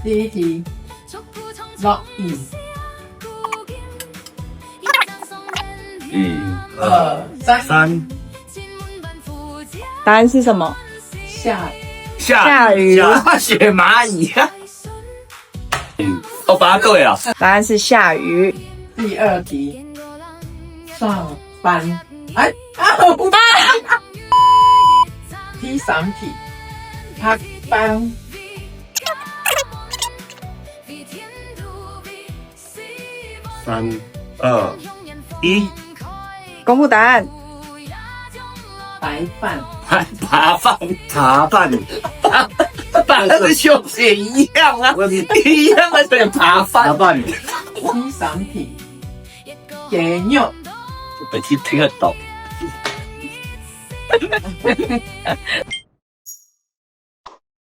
第一题，落雨。1、2、3， 3，答案是什么？下雨。下雪蚂蚁。我答对了。答案是下雨。第二题，上班。第三题，拍班。3、2、1，公布答案。白饭。扒饭，饭跟休息一样啊，一样的这个扒饭。第三题，鸡肉。本期听得懂。